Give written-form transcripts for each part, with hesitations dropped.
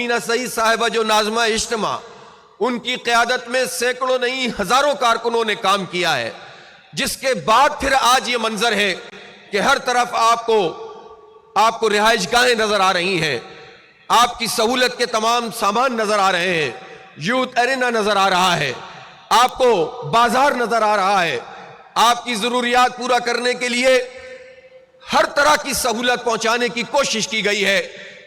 سعید صاحبہ جو ناظمہ اجتماع، ان کی قیادت میں سینکڑوں نہیں ہزاروں کارکنوں نے کام کیا ہے، جس کے بعد پھر آج یہ منظر ہے کہ ہر طرف آپ کو رہائش گاہیں نظر آ رہی ہیں، آپ کی سہولت کے تمام سامان نظر آ رہے ہیں، یوتھ ایرینا نظر آ رہا ہے، آپ کو بازار نظر آ رہا ہے، آپ کی ضروریات پورا کرنے کے لیے ہر طرح کی سہولت پہنچانے کی کوشش کی گئی ہے۔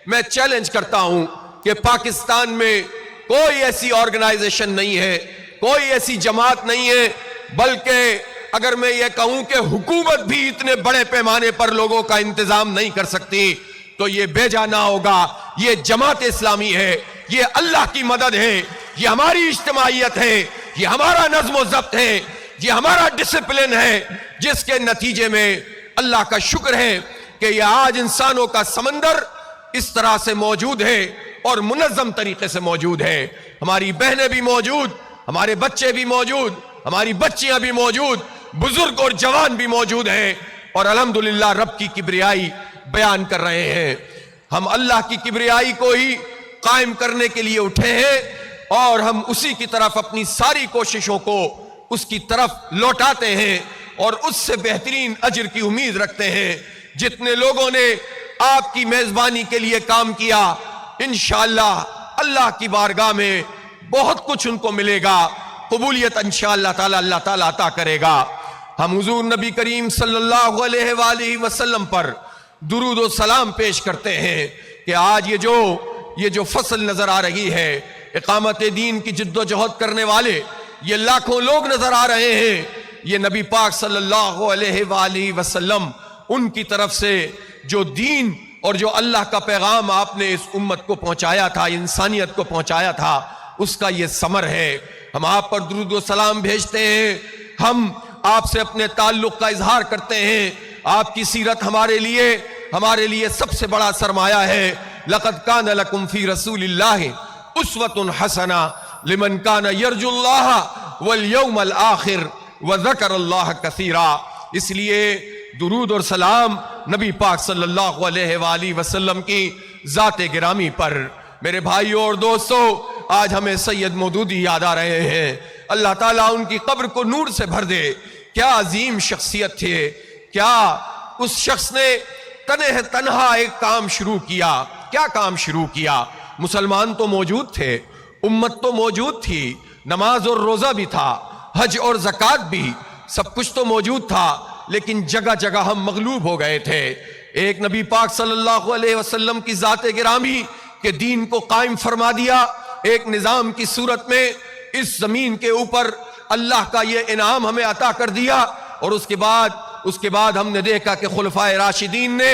میں چیلنج کرتا ہوں کہ پاکستان میں کوئی ایسی آرگنائزیشن نہیں ہے، کوئی ایسی جماعت نہیں ہے، بلکہ اگر میں یہ کہوں کہ حکومت بھی اتنے بڑے پیمانے پر لوگوں کا انتظام نہیں کر سکتی تو یہ بے جانا ہوگا۔ یہ جماعت اسلامی ہے، یہ اللہ کی مدد ہے، یہ ہماری اجتماعیت ہے، یہ ہمارا نظم و ضبط ہے، یہ ہمارا ڈسپلن ہے، جس کے نتیجے میں اللہ کا شکر ہے کہ یہ آج انسانوں کا سمندر اس طرح سے موجود ہے اور منظم طریقے سے موجود ہے۔ ہماری بہنیں بھی موجود، ہمارے بچے بھی موجود، ہماری بچیاں بھی موجود، بزرگ اور جوان بھی موجود ہیں، اور الحمدللہ رب کی کبریائی بیان کر رہے ہیں۔ ہم اللہ کی کبریائی کو ہی قائم کرنے کے لیے اٹھے ہیں، اور ہم اسی کی طرف اپنی ساری کوششوں کو اس کی طرف لوٹاتے ہیں اور اس سے بہترین اجر کی امید رکھتے ہیں۔ جتنے لوگوں نے آپ کی میزبانی کے لیے کام کیا، انشاءاللہ اللہ کی بارگاہ میں بہت کچھ ان کو ملے گا، قبولیت انشاءاللہ تعالی اللہ تعالی عطا کرے گا۔ ہم حضور نبی کریم صلی اللہ علیہ وآلہ وسلم پر درود و سلام پیش کرتے ہیں کہ آج یہ جو فصل نظر آ رہی ہے، اقامت دین کی جد و جہد کرنے والے یہ لاکھوں لوگ نظر آ رہے ہیں، یہ نبی پاک صلی اللہ علیہ وآلہ وسلم ان کی طرف سے جو دین اور جو اللہ کا پیغام آپ نے اس امت کو پہنچایا تھا، انسانیت کو پہنچایا تھا، اس کا یہ ثمر ہے۔ ہم آپ پر درود و سلام بھیجتے ہیں، ہم آپ سے اپنے تعلق کا اظہار کرتے ہیں۔ آپ کی سیرت ہمارے لیے سب سے بڑا سرمایہ ہے۔ لَقَدْ كَانَ لَكُمْ فِي رَسُولِ اللَّهِ أُسْوَةٌ حَسَنَةٌ لِمَنْ كَانَ يَرْجُو اللَّهَ وَالْيَوْمَ الْآخِرَ وَذَكَرَ اللَّهَ كَثِيرًا۔ اس لیے درود اور سلام نبی پاک صلی اللہ علیہ وآلہ وسلم کی ذات گرامی پر۔ میرے بھائیوں اور دوستو، آج ہمیں سید مودودی یاد آ رہے ہیں۔ اللہ تعالیٰ ان کی قبر کو نور سے بھر دے۔ کیا عظیم شخصیت تھے، کیا اس شخص نے تنہا ایک کام شروع کیا۔ کیا کام شروع کیا؟ مسلمان تو موجود تھے، امت تو موجود تھی، نماز اور روزہ بھی تھا، حج اور زکوٰۃ بھی، سب کچھ تو موجود تھا، لیکن جگہ جگہ ہم مغلوب ہو گئے تھے۔ ایک نبی پاک صلی اللہ علیہ وسلم کی ذات گرامی کے دین کو قائم فرما دیا، ایک نظام کی صورت میں اس زمین کے اوپر اللہ کا یہ انعام ہمیں عطا کر دیا، اور اس کے بعد ہم نے دیکھا کہ خلفائے راشدین نے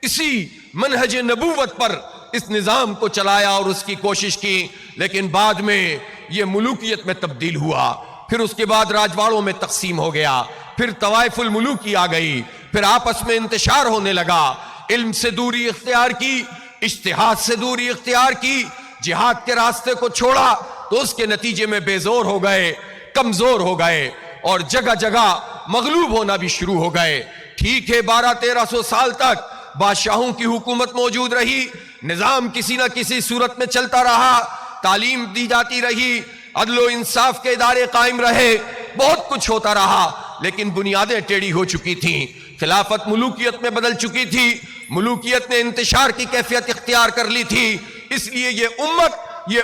اسی منہج نبوت پر اس نظام کو چلایا اور اس کی کوشش کی، لیکن بعد میں یہ ملوکیت میں تبدیل ہوا، پھر اس کے بعد راجواڑوں میں تقسیم ہو گیا، پھر طوائف الملوکی آ گئی، پھر آپس میں انتشار ہونے لگا، علم سے دوری اختیار کی، اجتہاد سے دوری اختیار کی، جہاد کے راستے کو چھوڑا تو اس کے نتیجے میں بے زور ہو گئے، کمزور ہو گئے، اور جگہ جگہ مغلوب ہونا بھی شروع ہو گئے۔ ٹھیک ہے 1200-1300 سال تک بادشاہوں کی حکومت موجود رہی، نظام کسی نہ کسی صورت میں چلتا رہا، تعلیم دی جاتی رہی، عدل و انصاف کے ادارے قائم رہے، بہت کچھ ہوتا رہا، لیکن بنیادیں ٹیڑھی ہو چکی تھیں، خلافت ملوکیت میں بدل چکی تھی، ملوکیت نے انتشار کی کیفیت اختیار کر لی تھی، اس لیے یہ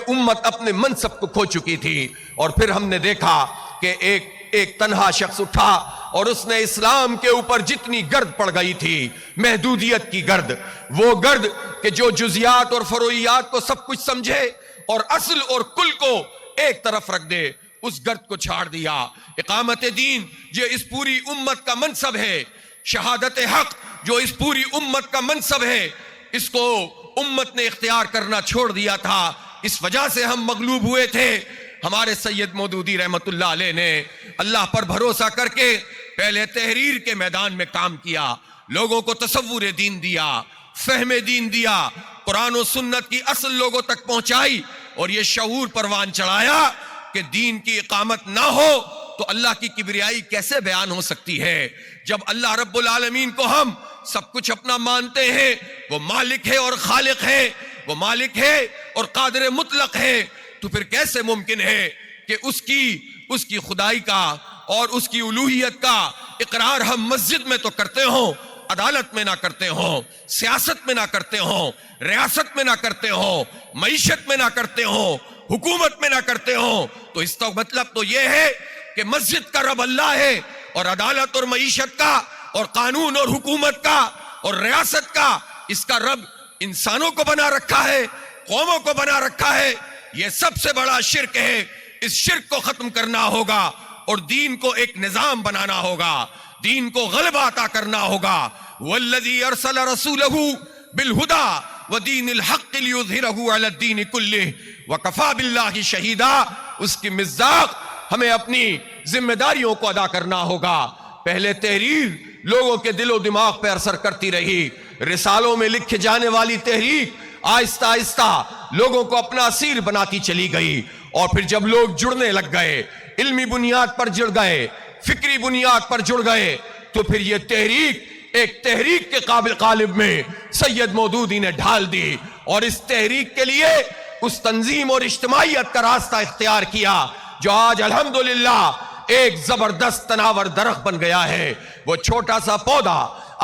امت اپنے منصب کو کھو چکی تھی۔ اور پھر ہم نے دیکھا کہ ایک تنہا شخص اٹھا اور اس نے اسلام کے اوپر جتنی گرد پڑ گئی تھی، محدودیت کی گرد، وہ گرد کہ جو جزیات اور فروعیات کو سب کچھ سمجھے اور اصل اور کل کو ایک طرف رکھ دے، اس گرد کو چھاڑ دیا۔ اقامت دین جو اس پوری امت کا منصب ہے، شہادت حق جو اس پوری امت کا منصب ہے، اس کو امت نے اختیار کرنا چھوڑ دیا تھا، اس وجہ سے ہم مغلوب ہوئے تھے۔ ہمارے سید مودودی رحمت اللہ علیہ نے اللہ پر بھروسہ کر کے پہلے تحریر کے میدان میں کام کیا، لوگوں کو تصور دین دیا، فہم دین دیا، قرآن و سنت کی اصل لوگوں تک پہنچائی، اور یہ شعور پروان چڑھایا کہ دین کی اقامت نہ ہو تو اللہ کی کبریائی کیسے بیان ہو سکتی ہے۔ جب اللہ رب العالمین کو ہم سب کچھ اپنا مانتے ہیں، وہ مالک ہے اور خالق ہے، وہ مالک ہے اور قادر مطلق ہے، تو پھر کیسے ممکن ہے کہ اس کی خدائی کا اور اس کی الوہیت کا اقرار ہم مسجد میں تو کرتے ہوں، عدالت میں نہ کرتے ہوں، سیاست میں نہ کرتے ہوں، ریاست میں نہ کرتے ہوں، معیشت میں نہ کرتے ہوں، حکومت میں نہ کرتے ہوں؟ تو اس کا مطلب تو یہ ہے کہ مسجد کا رب اللہ ہے، اور عدالت اور معیشت کا اور قانون اور حکومت کا اور ریاست کا اس کا رب انسانوں کو بنا رکھا ہے، قوموں کو بنا رکھا ہے۔ یہ سب سے بڑا شرک ہے۔ اس شرک کو ختم کرنا ہوگا اور دین کو ایک نظام بنانا ہوگا، دین کو غلبہ عطا کرنا ہوگا۔ والذی ارسل رسولہ بالہدی ودین الحق لیظہرہ علی الدین کلہ وکفی باللہ شہیدا۔ اس کی مصداق ہمیں اپنی ذمہ داریوں کو ادا کرنا ہوگا۔ پہلے تحریر لوگوں کے دل و دماغ پہ اثر کرتی رہی، رسالوں میں لکھے جانے والی تحریک آہستہ آہستہ لوگوں کو اپنا اسیر بناتی چلی گئی، اور پھر جب لوگ جڑنے لگ گئے، علمی بنیاد پر جڑ گئے، فکری بنیاد پر جڑ گئے، تو پھر یہ تحریک ایک تحریک کے قابل قالب میں سید مودودی نے ڈھال دی، اور اس تحریک کے لیے اس تنظیم اور اجتماعیت کا راستہ اختیار کیا جو آج الحمدللہ ایک زبردست تناور درخت بن گیا ہے۔ وہ چھوٹا سا پودا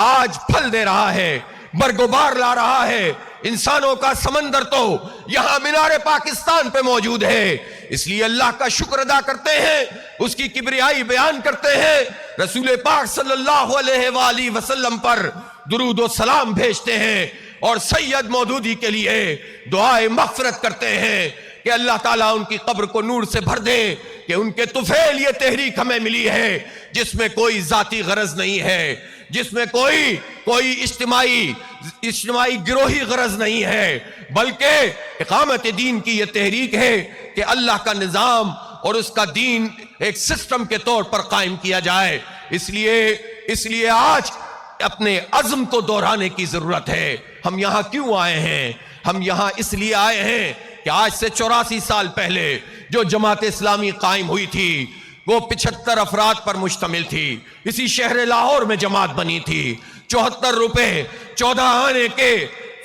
آج پھل دے رہا ہے، برگ و بار لا رہا ہے۔ انسانوں کا سمندر تو یہاں مینار پاکستان پہ موجود ہے۔ اس لیے اللہ کا شکر ادا کرتے ہیں، اس کی کبریائی بیان کرتے ہیں، رسول پاک صلی اللہ علیہ وآلہ وسلم پر درود و سلام بھیجتے ہیں، اور سید مودودی کے لیے دعائے مغفرت کرتے ہیں کہ اللہ تعالیٰ ان کی قبر کو نور سے بھر دے، کہ ان کے طفیل یہ تحریک ہمیں ملی ہے جس میں کوئی ذاتی غرض نہیں ہے، جس میں کوئی اجتماعی گروہی غرض نہیں ہے، بلکہ اقامت دین کی یہ تحریک ہے کہ اللہ کا نظام اور اس کا دین ایک سسٹم کے طور پر قائم کیا جائے۔ اس لیے آج اپنے عزم کو دہرانے کی ضرورت ہے۔ ہم یہاں کیوں آئے ہیں؟ ہم یہاں اس لیے آئے ہیں کہ آج سے 84 سال پہلے جو جماعت اسلامی قائم ہوئی تھی وہ 75 افراد پر مشتمل تھی۔ اسی شہر لاہور میں جماعت بنی تھی، 74 روپے 14 آنے کے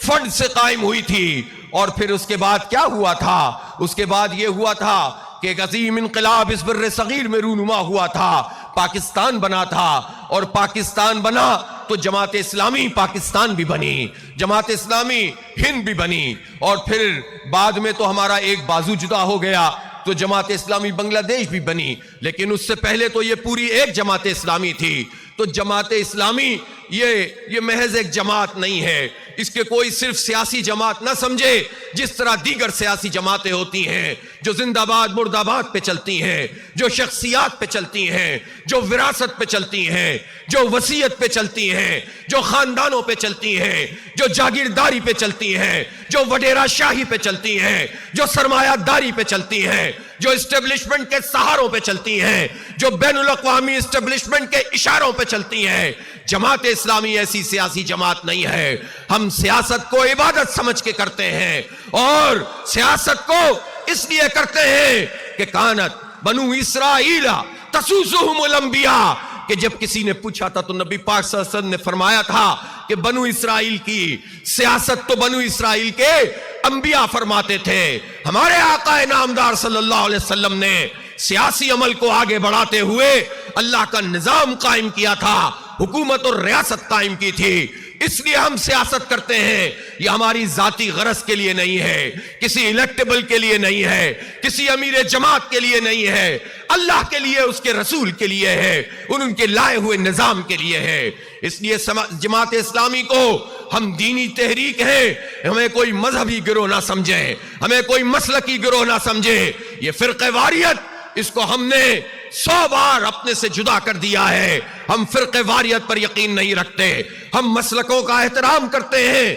فنڈ سے قائم ہوئی تھی۔ اور پھر اس کے بعد کیا ہوا تھا؟ اس کے بعد یہ ہوا تھا کہ ایک عظیم انقلاب اس بر صغیر میں رونما ہوا تھا، پاکستان بنا تھا، اور پاکستان بنا تو جماعت اسلامی پاکستان بھی بنی، جماعت اسلامی ہند بھی بنی، اور پھر بعد میں تو ہمارا ایک بازو جدا ہو گیا تو جماعت اسلامی بنگلہ دیش بھی بنی، لیکن اس سے پہلے تو یہ پوری ایک جماعت اسلامی تھی۔ تو جماعت اسلامی یہ محض ایک جماعت نہیں ہے، اس کے کوئی صرف سیاسی جماعت نہ سمجھے، جس طرح دیگر سیاسی جماعتیں ہوتی ہیں جو زندہ باد مرد آباد پہ چلتی ہیں، جو شخصیات پہ چلتی ہیں، جو وراثت پہ چلتی ہیں، جو وصیت پہ چلتی ہیں، جو خاندانوں پہ چلتی ہیں، جو جاگیرداری پہ چلتی ہیں، جو وڈیرہ شاہی پہ چلتی ہیں، جو سرمایہ داری پہ چلتی ہیں، جو اسٹیبلشمنٹ کے سہاروں پہ چلتی ہیں، جو بین الاقوامی اسٹیبلشمنٹ کے اشاروں پہ چلتی ہیں۔ جماعت اسلامی ایسی سیاسی جماعت نہیں ہے۔ ہم سیاست کو عبادت سمجھ کے کرتے ہیں، اور سیاست کو اس لیے کرتے ہیں کہ کانت بنو اسرائیل تسوسہم الانبیاء، کہ جب کسی نے پوچھا تھا تو نبی پاک صلی اللہ علیہ وسلم نے فرمایا تھا کہ بنو اسرائیل کی سیاست تو بنو اسرائیل کے انبیاء فرماتے تھے۔ ہمارے آقا نامدار صلی اللہ علیہ وسلم نے سیاسی عمل کو آگے بڑھاتے ہوئے اللہ کا نظام قائم کیا تھا، حکومت اور ریاست قائم کی تھی۔ اس لیے ہم سیاست کرتے ہیں، یہ ہماری ذاتی غرض کے لیے نہیں ہے، کسی الیکٹیبل کے لیے نہیں ہے، کسی امیر جماعت کے لیے نہیں ہے، اللہ کے لیے، اس کے رسول کے لیے ہے، ان کے لائے ہوئے نظام کے لیے ہے۔ اس لیے جماعت اسلامی کو ہم دینی تحریک ہیں، ہمیں کوئی مذہبی گروہ نہ سمجھیں، ہمیں کوئی مسلکی گروہ نہ سمجھیں۔ یہ فرقہ واریت، اس کو ہم نے 100 بار اپنے سے جدا کر دیا ہے۔ ہم فرقہ واریت پر یقین نہیں رکھتے، ہم مسلکوں کا احترام کرتے ہیں۔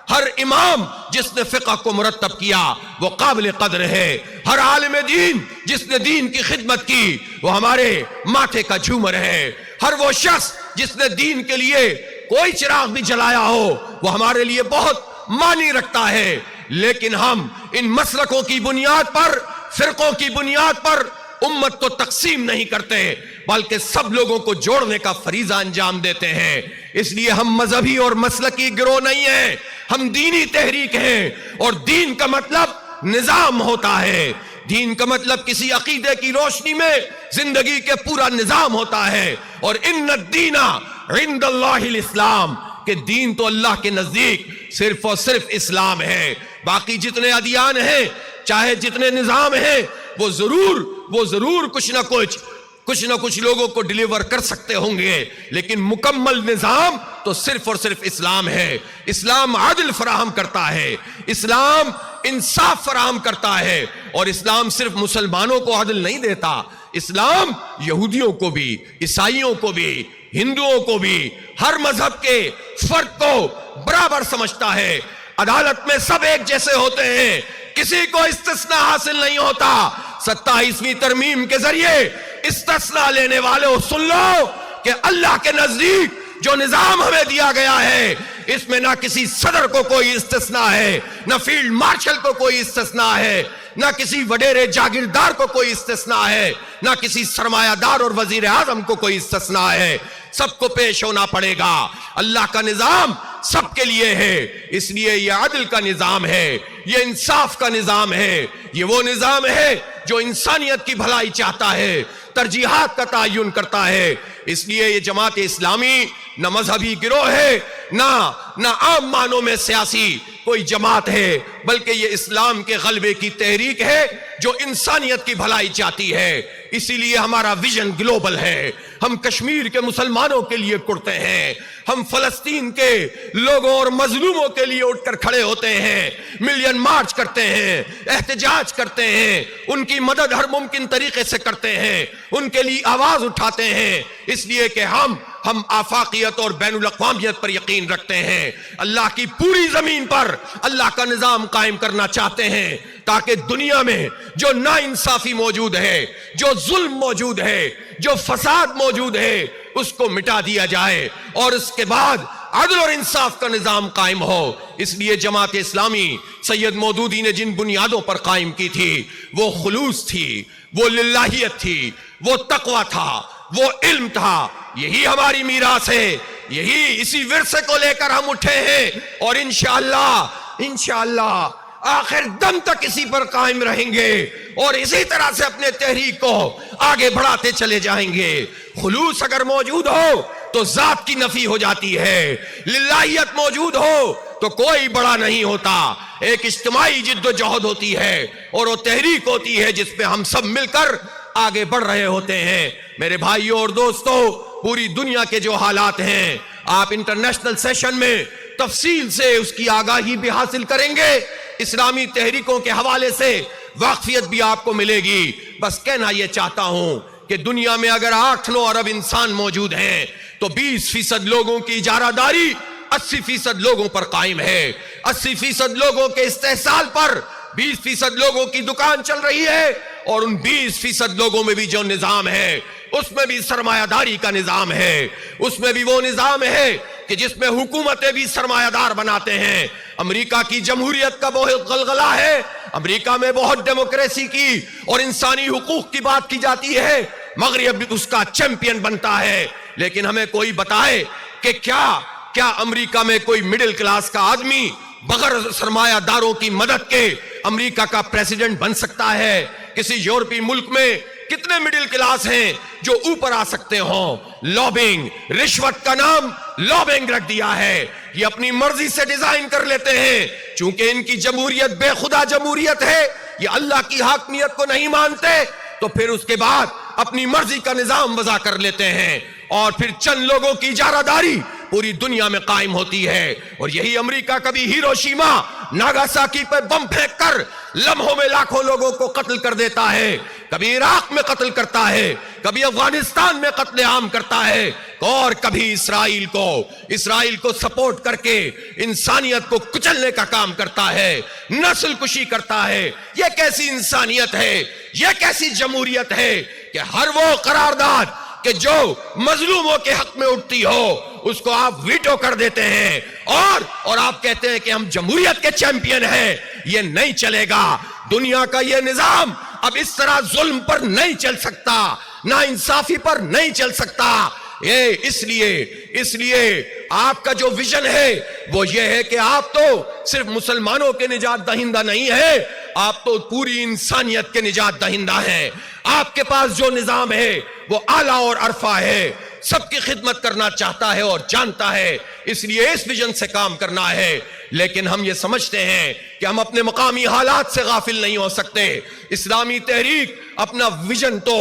ہر امام جس نے فقہ کو مرتب کیا وہ قابل قدر ہے، ہر عالم دین جس نے دین کی خدمت کی وہ ہمارے ماتھے کا جھومر ہے، ہر وہ شخص جس نے دین کے لیے کوئی چراغ بھی جلایا ہو وہ ہمارے لیے بہت معنی رکھتا ہے۔ لیکن ہم ان مسلکوں کی بنیاد پر، فرقوں کی بنیاد پر امت کو تقسیم نہیں کرتے، بلکہ سب لوگوں کو جوڑنے کا فریضہ انجام دیتے ہیں۔ اس لیے ہم مذہبی اور مسلکی گروہ نہیں ہیں، ہم دینی تحریک ہیں، اور دین کا مطلب نظام ہوتا ہے، دین کا مطلب کسی عقیدے کی روشنی میں زندگی کے پورا نظام ہوتا ہے، اور ان الدین عند اللہ الاسلام، کہ دین تو اللہ کے نزدیک صرف اور صرف اسلام ہے۔ باقی جتنے ادیان ہیں، چاہے جتنے نظام ہیں، وہ ضرور کچھ نہ کچھ لوگوں کو ڈیلیور کر سکتے ہوں گے، لیکن مکمل نظام تو صرف اور صرف اسلام ہے۔ اسلام عدل فراہم کرتا ہے، اسلام انصاف فراہم کرتا ہے، اور اسلام صرف مسلمانوں کو عدل نہیں دیتا، اسلام یہودیوں کو بھی، عیسائیوں کو بھی، ہندوؤں کو بھی، ہر مذہب کے فرد کو برابر سمجھتا ہے۔ عدالت میں سب ایک جیسے ہوتے ہیں، کسی کو استثناء حاصل نہیں ہوتا۔ 27ویں ترمیم کے ذریعے استثناء لینے والوں سن لو کہ اللہ کے نزدیک جو نظام ہمیں دیا گیا ہے، اس میں نہ کسی صدر کو کوئی استثناء ہے، نہ فیلڈ مارشل کو کوئی استثناء ہے، نہ کسی وڈیرے جاگیردار کو کوئی استثناء ہے، نہ کسی سرمایہ دار اور وزیر اعظم کو کوئی استثناء ہے۔ سب کو پیش ہونا پڑے گا۔ اللہ کا نظام سب کے لیے ہے، اس لیے یہ عدل کا نظام ہے، یہ انصاف کا نظام ہے، یہ وہ نظام ہے جو انسانیت کی بھلائی چاہتا ہے، ترجیحات کا تعین کرتا ہے۔ اس لیے یہ جماعت اسلامی نہ مذہبی گروہ ہے، نہ عام معنوں میں سیاسی کوئی جماعت ہے، بلکہ یہ اسلام کے غلبے کی تحریک ہے جو انسانیت کی بھلائی چاہتی ہے۔ اسی لیے ہمارا ویژن گلوبل ہے۔ ہم کشمیر کے مسلمانوں کے لیے کرتے ہیں، ہم فلسطین کے لوگوں اور مظلوموں کے لیے اٹھ کر کھڑے ہوتے ہیں، ملین مارچ کرتے ہیں، احتجاج کرتے ہیں، ان کی مدد ہر ممکن طریقے سے کرتے ہیں، ان کے لیے آواز اٹھاتے ہیں، اس لیے کہ ہم آفاقیت اور بین الاقوامیت پر یقین رکھتے ہیں۔ اللہ کی پوری زمین پر اللہ کا نظام قائم کرنا چاہتے ہیں، تاکہ دنیا میں جو ناانصافی موجود ہے، جو ظلم موجود ہے، جو فساد موجود ہے، اس کو مٹا دیا جائے، اور اس کے بعد عدل اور انصاف کا نظام قائم ہو۔ اس لیے جماعت اسلامی سید مودودی نے جن بنیادوں پر قائم کی تھی، وہ خلوص تھی، وہ للہیت تھی، وہ تقوی تھا، وہ علم تھا۔ یہی ہماری میراث ہے، یہی اسی ورثے کو لے کر ہم اٹھے ہیں، اور انشاءاللہ آخر دم تک اسی پر قائم رہیں گے، اور اسی طرح سے اپنے تحریک کو آگے بڑھاتے چلے جائیں گے۔ خلوص اگر موجود ہو تو ذات کی نفی ہو جاتی ہے، للہیت موجود ہو تو کوئی بڑا نہیں ہوتا۔ ایک اجتماعی جد و جہد ہوتی ہے، اور وہ تحریک ہوتی ہے جس پہ ہم سب مل کر آگے بڑھ رہے ہوتے ہیں۔ میرے بھائیوں اور دوستوں، پوری دنیا کے جو حالات ہیں، آپ انٹرنیشنل سیشن میں تفصیل سے اس کی آگاہی بھی حاصل کریں گے، اسلامی تحریکوں کے حوالے سے واقفیت بھی آپ کو ملے گی۔ بس کہنا یہ چاہتا ہوں کہ دنیا میں اگر 8-9 ارب انسان موجود ہیں تو 20% لوگوں کی اجارہ داری 80% لوگوں پر قائم ہے، 80% لوگوں کے استحصال پر 20% لوگوں کی دکان چل رہی ہے، اور ان 20% لوگوں میں بھی جو نظام ہے، اس میں بھی سرمایہ داری کا نظام ہے، اس میں بھی وہ نظام ہے کہ جس میں حکومتیں بھی سرمایہ دار بناتے ہیں۔ امریکہ کی جمہوریت کا بہت غلغلہ ہے، امریکہ میں بہت ڈیموکریسی کی اور انسانی حقوق کی بات کی جاتی ہے، مغرب اس کا چیمپئن بنتا ہے، لیکن ہمیں کوئی بتائے کہ کیا امریکہ میں کوئی مڈل کلاس کا آدمی بغیر سرمایہ داروں کی مدد کے امریکہ کا پریزیڈنٹ بن سکتا ہے؟ کسی یورپی ملک میں کتنے مڈل کلاس ہیں جو اوپر آ سکتے ہوں؟ لابنگ، رشوت کا نام لابنگ رکھ دیا ہے، یہ اپنی مرضی سے ڈیزائن کر لیتے ہیں، چونکہ ان کی جمہوریت بے خدا جمہوریت ہے، یہ اللہ کی حاکمیت کو نہیں مانتے، تو پھر اس کے بعد اپنی مرضی کا نظام وضع کر لیتے ہیں، اور پھر چند لوگوں کی اجارہ داری پوری دنیا میں قائم ہوتی ہے۔ اور یہی امریکہ کبھی ہیروشیما ناگاساکی پہ بم پھینک کر لمحوں میں لاکھوں لوگوں کو قتل کر دیتا ہے، کبھی عراق میں قتل کرتا ہے، کبھی افغانستان میں قتل عام کرتا ہے، اور کبھی اسرائیل کو سپورٹ کر کے انسانیت کو کچلنے کا کام کرتا ہے، نسل کشی کرتا ہے۔ یہ کیسی انسانیت ہے، یہ کیسی جمہوریت ہے کہ ہر وہ قرارداد کہ جو مظلوموں کے حق میں اٹھتی ہو اس کو آپ ویٹو کر دیتے ہیں، اور آپ کہتے ہیں کہ ہم جمہوریت کے چیمپئن ہیں۔ یہ نہیں چلے گا، دنیا کا یہ نظام اب اس طرح ظلم پر نہیں چل سکتا، نا انصافی پر نہیں چل سکتا۔ یہ اس لیے آپ کا جو ویژن ہے وہ یہ ہے کہ آپ تو صرف مسلمانوں کے نجات دہندہ نہیں ہے، آپ تو پوری انسانیت کے نجات دہندہ ہیں۔ آپ کے پاس جو نظام ہے وہ اعلیٰ اور عرفہ ہے، سب کی خدمت کرنا چاہتا ہے اور جانتا ہے، اس لیے اس ویژن سے کام کرنا ہے۔ لیکن ہم یہ سمجھتے ہیں کہ ہم اپنے مقامی حالات سے غافل نہیں ہو سکتے۔ اسلامی تحریک اپنا ویژن تو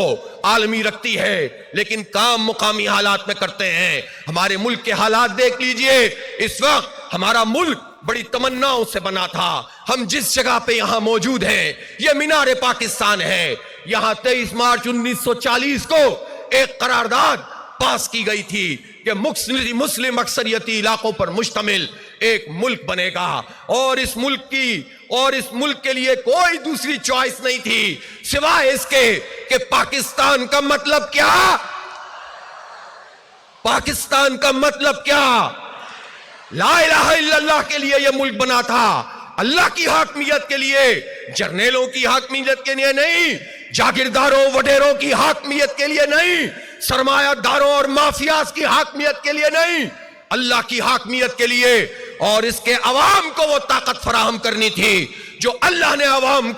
عالمی رکھتی ہے لیکن کام مقامی حالات میں کرتے ہیں۔ ہمارے ملک کے حالات دیکھ لیجئے، اس وقت ہمارا ملک بڑی تمناؤں سے بنا تھا۔ ہم جس جگہ پہ یہاں موجود ہیں یہ مینار پاکستان ہے۔ یہاں 23 مارچ 1940 کو ایک قرارداد پاس کی گئی تھی کہ مسلم اکثریتی علاقوں پر مشتمل ایک ملک بنے گا، اور اس ملک کے لیے کوئی دوسری چوائس نہیں تھی سوائے اس کے کہ پاکستان کا مطلب کیا؟ پاکستان کا مطلب کیا؟ لا الہ الا اللہ کے لیے یہ ملک بنا تھا، اللہ کی حاکمیت کے لیے، جرنیلوں کی حاکمیت کے لیے نہیں، جاگیرداروں وڈیروں کی حاکمیت کے لیے نہیں، سرمایہ داروں اور مافیاز کی حاکمیت کے لیے نہیں، اللہ کی حاکمیت کے لیے۔ اور اس کے عوام کو وہ طاقت فراہم کرنی تھی جو اللہ نے عوام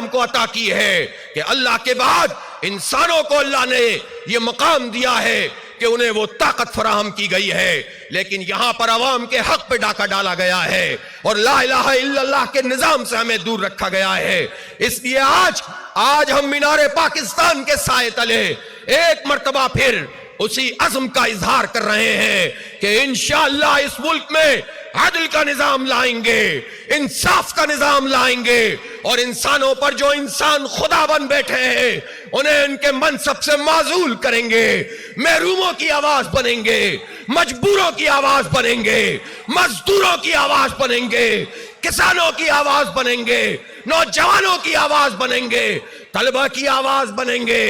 کو عطا کی ہے، کہ اللہ کے بعد انسانوں کو اللہ نے یہ مقام دیا ہے کہ انہیں وہ طاقت فراہم کی گئی ہے، لیکن یہاں پر عوام کے حق پہ ڈاکہ ڈالا گیا ہے اور لا الہ الا اللہ کے نظام سے ہمیں دور رکھا گیا ہے۔ اس لیے آج ہم مینار پاکستان کے سائے تلے ایک مرتبہ پھر اسی عزم کا اظہار کر رہے ہیں کہ انشاءاللہ اس ملک میں عدل کا نظام لائیں گے، انصاف کا نظام لائیں گے، اور انسانوں پر جو انسان خدا بن بیٹھے ہیں انہیں ان کے منصب سے معزول کریں گے، محروموں کی آواز بنیں گے، مجبوروں کی آواز بنیں گے، مزدوروں کی آواز بنیں گے، کسانوں کی آواز بنیں گے، نوجوانوں کی آواز بنیں گے، طلبہ کی آواز بنیں گے،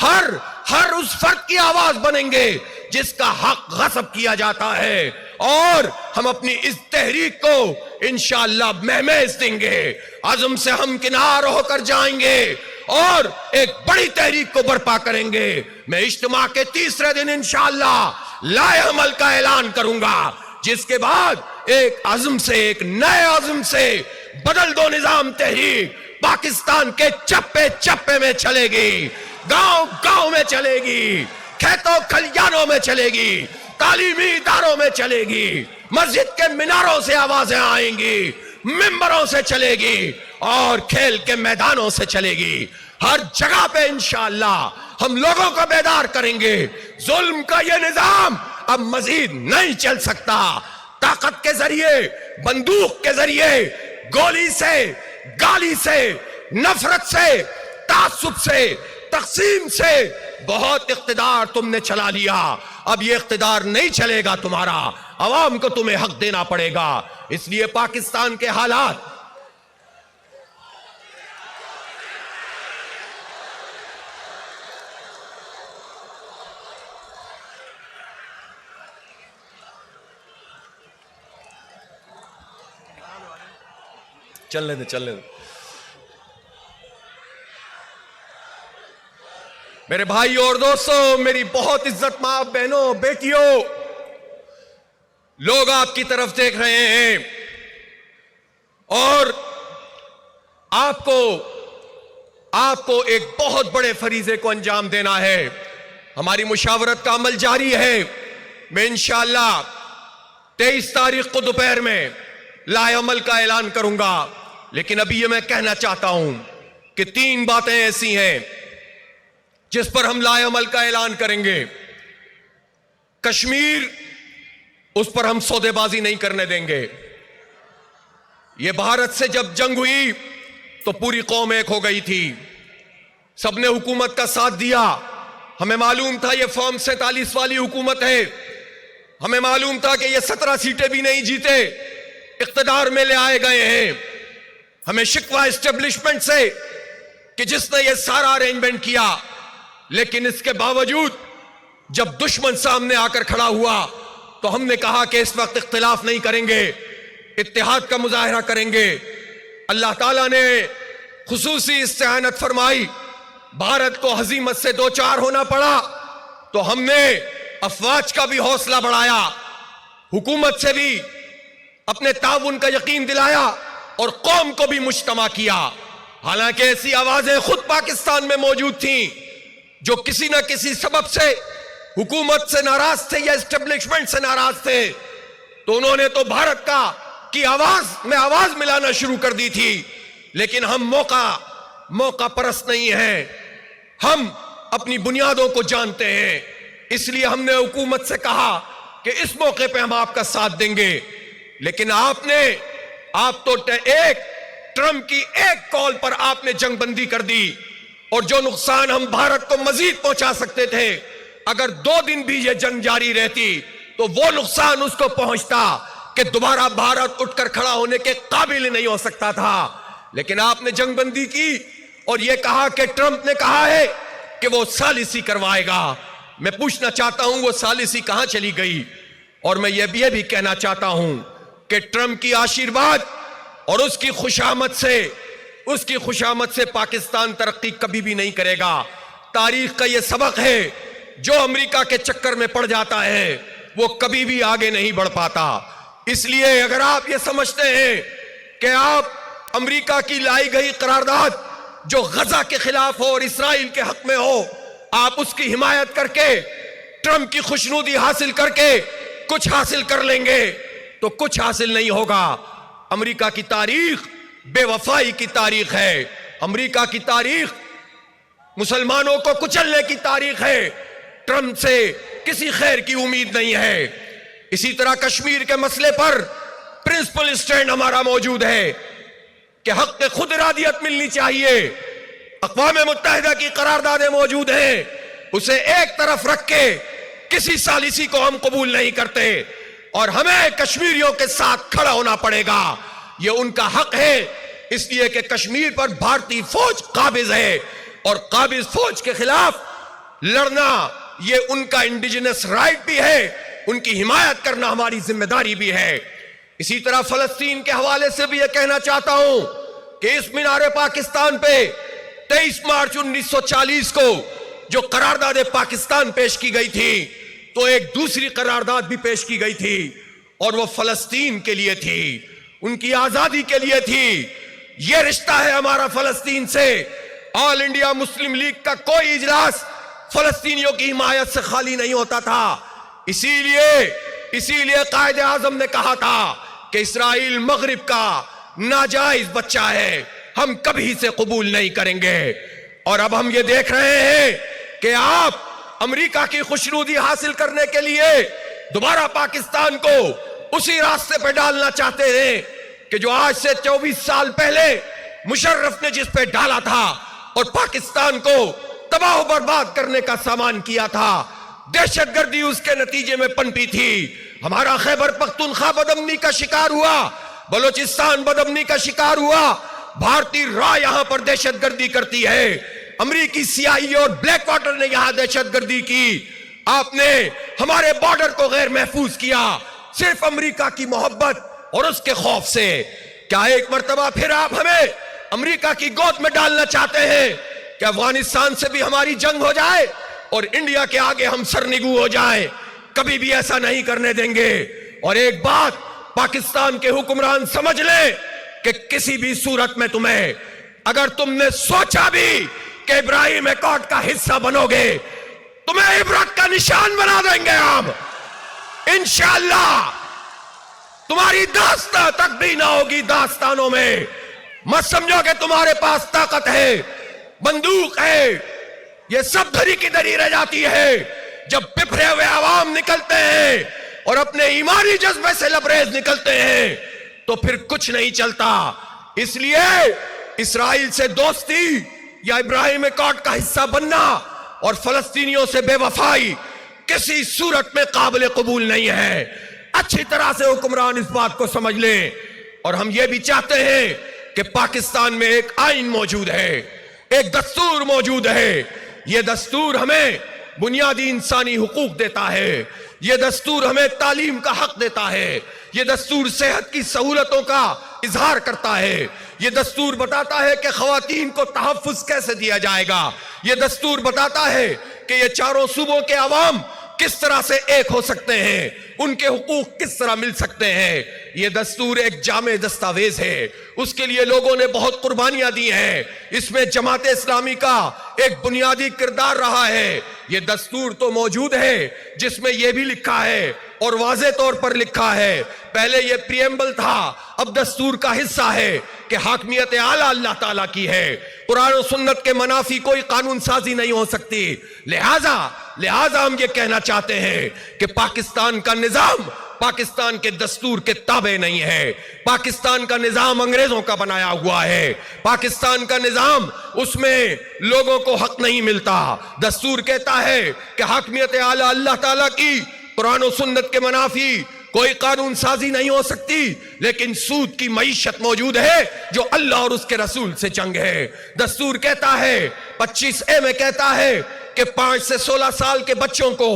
ہر اس فرد کی آواز بنیں گے جس کا حق غصب کیا جاتا ہے، اور ہم اپنی اس تحریک کو انشاءاللہ مہمیز دیں گے، عزم سے ہم کنار ہو کر جائیں گے اور ایک بڑی تحریک کو برپا کریں گے۔ میں اجتماع کے تیسرے دن انشاءاللہ لائے عمل کا اعلان کروں گا، جس کے بعد ایک عزم سے، ایک نئے عزم سے بدل دو نظام تحریک پاکستان کے چپے چپے میں چلے گی، گاؤں گاؤں میں چلے گی، کھیتوں کھلیانوں میں چلے گی، تعلیمی اداروں میں چلے گی، مسجد کے میناروں سے آوازیں آئیں گی، ممبروں سے چلے گی، اور کھیل کے میدانوں سے چلے گی۔ ہر جگہ پہ انشاءاللہ ہم لوگوں کو بیدار کریں گے۔ ظلم کا یہ نظام اب مزید نہیں چل سکتا۔ طاقت کے ذریعے، بندوق کے ذریعے، گولی سے، گالی سے، نفرت سے، تعصب سے، تقسیم سے بہت اقتدار تم نے چلا لیا، اب یہ اقتدار نہیں چلے گا تمہارا، عوام کو تمہیں حق دینا پڑے گا۔ اس لیے پاکستان کے حالات چلنے دیں۔ میرے بھائی اور دوستوں، میری بہت عزت ماں بہنوں بیٹیوں، لوگ آپ کی طرف دیکھ رہے ہیں اور آپ کو ایک بہت بڑے فریضے کو انجام دینا ہے۔ ہماری مشاورت کا عمل جاری ہے۔ میں انشاءاللہ 23 تاریخ کو دوپہر میں لائے عمل کا اعلان کروں گا، لیکن ابھی یہ میں کہنا چاہتا ہوں کہ 3 باتیں ایسی ہیں جس پر ہم لائے عمل کا اعلان کریں گے۔ کشمیر، اس پر ہم سودے بازی نہیں کرنے دیں گے۔ یہ بھارت سے جب جنگ ہوئی تو پوری قوم ایک ہو گئی تھی، سب نے حکومت کا ساتھ دیا۔ ہمیں معلوم تھا یہ فارم 47 والی حکومت ہے، ہمیں معلوم تھا کہ یہ 17 سیٹیں بھی نہیں جیتے، اقتدار میں لے آئے گئے ہیں۔ ہمیں شکوہ اسٹیبلشمنٹ سے کہ جس نے یہ سارا ارینجمنٹ کیا، لیکن اس کے باوجود جب دشمن سامنے آ کر کھڑا ہوا تو ہم نے کہا کہ اس وقت اختلاف نہیں کریں گے، اتحاد کا مظاہرہ کریں گے۔ اللہ تعالیٰ نے خصوصی استعانت فرمائی، بھارت کو ہزیمت سے دوچار ہونا پڑا، تو ہم نے افواج کا بھی حوصلہ بڑھایا، حکومت سے بھی اپنے تعاون کا یقین دلایا اور قوم کو بھی مجتمع کیا۔ حالانکہ ایسی آوازیں خود پاکستان میں موجود تھیں جو کسی نہ کسی سبب سے حکومت سے ناراض تھے یا اسٹیبلشمنٹ سے ناراض تھے، تو انہوں نے تو بھارت کی آواز میں آواز ملانا شروع کر دی تھی۔ لیکن ہم موقع پرست نہیں ہیں، ہم اپنی بنیادوں کو جانتے ہیں، اس لیے ہم نے حکومت سے کہا کہ اس موقع پہ ہم آپ کا ساتھ دیں گے۔ لیکن آپ تو ٹرمپ کی ایک کال پر آپ نے جنگ بندی کر دی، اور جو نقصان ہم بھارت کو مزید پہنچا سکتے تھے، اگر 2 دن بھی یہ جنگ جاری رہتی تو وہ نقصان اس کو پہنچتا کہ دوبارہ بھارت اٹھ کر کھڑا ہونے کے قابل نہیں ہو سکتا تھا۔ لیکن آپ نے جنگ بندی کی اور یہ کہا کہ ٹرمپ نے کہا ہے کہ وہ ثالثی کروائے گا۔ میں پوچھنا چاہتا ہوں وہ ثالثی کہاں چلی گئی؟ اور میں یہ بھی کہنا چاہتا ہوں کہ ٹرمپ کی آشیرواد اور اس کی خوشامد سے پاکستان ترقی کبھی بھی نہیں کرے گا۔ تاریخ کا یہ سبق ہے، جو امریکہ کے چکر میں پڑ جاتا ہے وہ کبھی بھی آگے نہیں بڑھ پاتا۔ اس لیے اگر آپ یہ سمجھتے ہیں کہ آپ امریکہ کی لائی گئی قرارداد جو غزہ کے خلاف ہو اور اسرائیل کے حق میں ہو، آپ اس کی حمایت کر کے ٹرمپ کی خوشنودی حاصل کر کے کچھ حاصل کر لیں گے تو کچھ حاصل نہیں ہوگا۔ امریکہ کی تاریخ بے وفائی کی تاریخ ہے، امریکہ کی تاریخ مسلمانوں کو کچلنے کی تاریخ ہے۔ ٹرمپ سے کسی خیر کی امید نہیں ہے۔ اسی طرح کشمیر کے مسئلے پر پرنسپل اسٹینڈ ہمارا موجود ہے کہ حق خود ارادیت ملنی چاہیے۔ اقوام متحدہ کی قراردادیں موجود ہیں، اسے ایک طرف رکھ کے کسی ثالثی کو ہم قبول نہیں کرتے، اور ہمیں کشمیریوں کے ساتھ کھڑا ہونا پڑے گا۔ یہ ان کا حق ہے، اس لیے کہ کشمیر پر بھارتی فوج قابض ہے، اور قابض فوج کے خلاف لڑنا یہ ان کا انڈیجنس رائٹ بھی ہے، ان کی حمایت کرنا ہماری ذمہ داری بھی ہے۔ اسی طرح فلسطین کے حوالے سے بھی یہ کہنا چاہتا ہوں کہ اس مینار پاکستان پہ 23 مارچ 1940 کو جو قرارداد پاکستان پیش کی گئی تھی، تو ایک دوسری قرارداد بھی پیش کی گئی تھی، اور وہ فلسطین کے لیے تھی، ان کی آزادی کے لیے تھی۔ یہ رشتہ ہے ہمارا فلسطین سے۔ آل انڈیا مسلم لیگ کا کوئی اجلاس فلسطینیوں کی حمایت سے خالی نہیں ہوتا تھا۔ اسی لیے قائد اعظم نے کہا تھا کہ اسرائیل مغرب کا ناجائز بچہ ہے، ہم کبھی اسے قبول نہیں کریں گے۔ اور اب ہم یہ دیکھ رہے ہیں کہ آپ امریکہ کی خوشنودی حاصل کرنے کے لیے دوبارہ پاکستان کو اسی راستے پہ ڈالنا چاہتے ہیں کہ جو آج سے 24 سال پہلے مشرف نے جس پہ ڈالا تھا اور پاکستان کو تباہ و برباد کرنے کا سامان کیا تھا۔ دہشت گردی اس کے نتیجے میں پنپی تھی۔ ہمارا خیبر پختونخوا بدامنی کا شکار ہوا، بلوچستان بدامنی کا شکار ہوا۔ بھارتی را یہاں پر دہشت گردی کرتی ہے، امریکی CIA اور بلیک واٹر نے یہاں دہشت گردی کی۔ آپ نے ہمارے بارڈر کو غیر محفوظ کیا صرف امریکہ کی محبت اور اس کے خوف سے۔ کیا ایک مرتبہ پھر آپ ہمیں امریکہ کی گود میں ڈالنا چاہتے ہیں کہ افغانستان سے بھی ہماری جنگ ہو جائے اور انڈیا کے آگے ہم سرنگو ہو جائیں؟ کبھی بھی ایسا نہیں کرنے دیں گے۔ اور ایک بات پاکستان کے حکمران سمجھ لیں کہ کسی بھی صورت میں اگر تم نے سوچا بھی کہ ابراہیم ایکارڈ کا حصہ بنو گے، تمہیں عبرت کا نشان بنا دیں گے ہم انشاءاللہ۔ تمہاری داستان تک بھی نہ ہوگی داستانوں میں۔ مت سمجھو کہ تمہارے پاس طاقت ہے، بندوق ہے، یہ سب دھری کی دھری رہ جاتی ہے جب بپھرے ہوئے عوام نکلتے ہیں اور اپنے ایمانی جذبے سے لبریز نکلتے ہیں تو پھر کچھ نہیں چلتا۔ اس لیے اسرائیل سے دوستی یا ابراہیم ایکارڈ کا حصہ بننا اور فلسطینیوں سے بے وفائی کسی صورت میں قابل قبول نہیں ہے۔ اچھی طرح سے حکمران اس بات کو سمجھ لیں۔ اور ہم یہ بھی چاہتے ہیں کہ پاکستان میں ایک آئین موجود ہے، ایک دستور موجود ہے۔ یہ دستور ہمیں بنیادی انسانی حقوق دیتا ہے، یہ دستور ہمیں تعلیم کا حق دیتا ہے، یہ دستور صحت کی سہولتوں کا اظہار کرتا ہے، یہ دستور بتاتا ہے کہ خواتین کو تحفظ کیسے دیا جائے گا، یہ دستور بتاتا ہے کہ یہ چاروں صوبوں کے عوام کس طرح سے ایک ہو سکتے ہیں، ان کے حقوق کس طرح مل سکتے ہیں۔ یہ دستور ایک جامع دستاویز ہے، اس کے لیے لوگوں نے بہت قربانیاں دی ہیں، اس میں جماعت اسلامی کا ایک بنیادی کردار رہا ہے۔ یہ دستور تو موجود ہے جس میں یہ بھی لکھا ہے اور واضح طور پر لکھا ہے، پہلے یہ پریمبل تھا، اب دستور کا حصہ ہے کہ حاکمیت اعلیٰ اللہ تعالیٰ کی ہے، قرآن و سنت کے منافی کوئی قانون سازی نہیں ہو سکتی۔ لہٰذا ہم یہ کہنا چاہتے ہیں کہ پاکستان کا نظام پاکستان کے دستور کے تابع نہیں ہے، پاکستان کا نظام انگریزوں کا بنایا ہوا ہے، پاکستان کا نظام اس میں لوگوں کو حق نہیں ملتا۔ دستور کہتا ہے کہ حاکمیت اعلیٰ اللہ تعالیٰ کی، قرآن و سنت کے منافی کوئی قانون سازی نہیں ہو سکتی، لیکن سود کی معیشت موجود ہے جو اللہ اور اس کے رسول سے جنگ ہے۔ دستور کہتا ہے 25A میں کہتا ہے کہ 5 سے 16 سال کے بچوں کو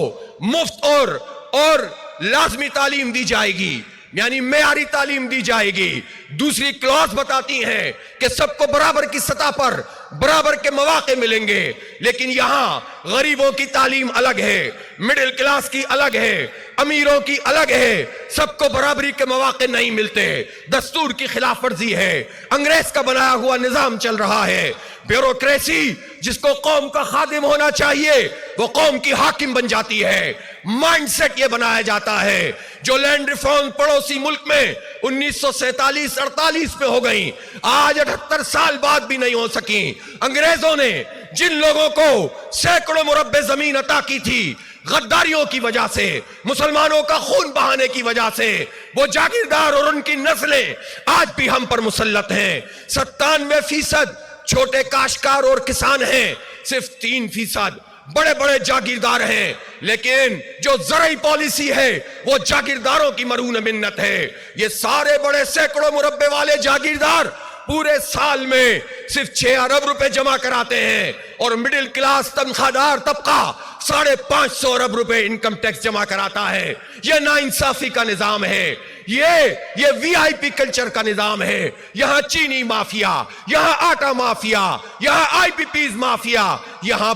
مفت اور لازمی تعلیم دی جائے گی، یعنی معیاری تعلیم دی جائے گی۔ دوسری کلاس بتاتی ہیں کہ سب کو برابر کی سطح پر برابر کے مواقع ملیں گے، لیکن یہاں غریبوں کی تعلیم الگ ہے، مڈل کلاس کی الگ ہے، امیروں کی الگ ہے، سب کو برابری کے مواقع نہیں ملتے۔ دستور کی خلاف ورزی ہے، انگریز کا بنایا ہوا نظام چل رہا ہے۔ بیوروکریسی جس کو قوم کا خادم ہونا چاہیے وہ قوم کی حاکم بن جاتی ہے۔ مائنڈ سیٹ یہ بنایا جاتا ہے جو لینڈ ریفارم پڑوسی ملک میں 1947-48 میں ہو گئی، آج 78 سال بعد بھی نہیں ہو سکی۔ انگریزوں نے جن لوگوں کو سینکڑوں مربع زمین عطا کی تھی، غداریوں کی وجہ سے، مسلمانوں کا خون بہانے کی وجہ سے، وہ جاگیردار اور ان کی نسلیں آج بھی ہم پر مسلط ہیں۔ 97% چھوٹے کاشتکار اور کسان ہیں، صرف 3% بڑے بڑے جاگیردار ہیں، لیکن جو زرعی پالیسی ہے وہ جاگیرداروں کی مرہون منت ہے۔ یہ سارے بڑے سینکڑوں مربع والے جاگیردار پورے سال میں صرف 6 ارب روپے جمع کراتے ہیں، اور مڈل کلاس تنخواہ دار طبقہ 550 ارب روپے انکم ٹیکس جمع کراتا ہے۔ یہ ناانصافی کا نظام ہے، یہ VIP کلچر کا نظام ہے۔ یہاں چینی مافیا، یہاں آٹا مافیا، یہاں IPPs مافیا، یہاں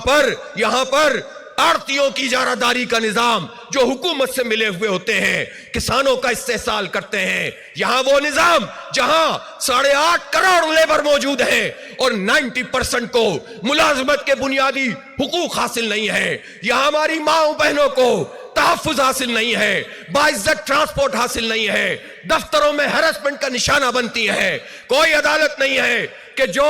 پر آڑتیوں کی اجارہ داری کا نظام جو حکومت سے ملے ہوئے ہوتے ہیں، کسانوں کا استحصال کرتے ہیں۔ یہاں وہ نظام جہاں 8.5 کروڑ لیبر موجود ہیں اور 90% کو ملازمت کے بنیادی حقوق حاصل نہیں ہے۔ یہاں ہماری ماؤں بہنوں کو تحفظ حاصل نہیں ہے، باعزت ٹرانسپورٹ حاصل نہیں ہے، دفتروں میں ہراسمنٹ کا نشانہ بنتی ہے۔ کوئی عدالت نہیں ہے کہ جو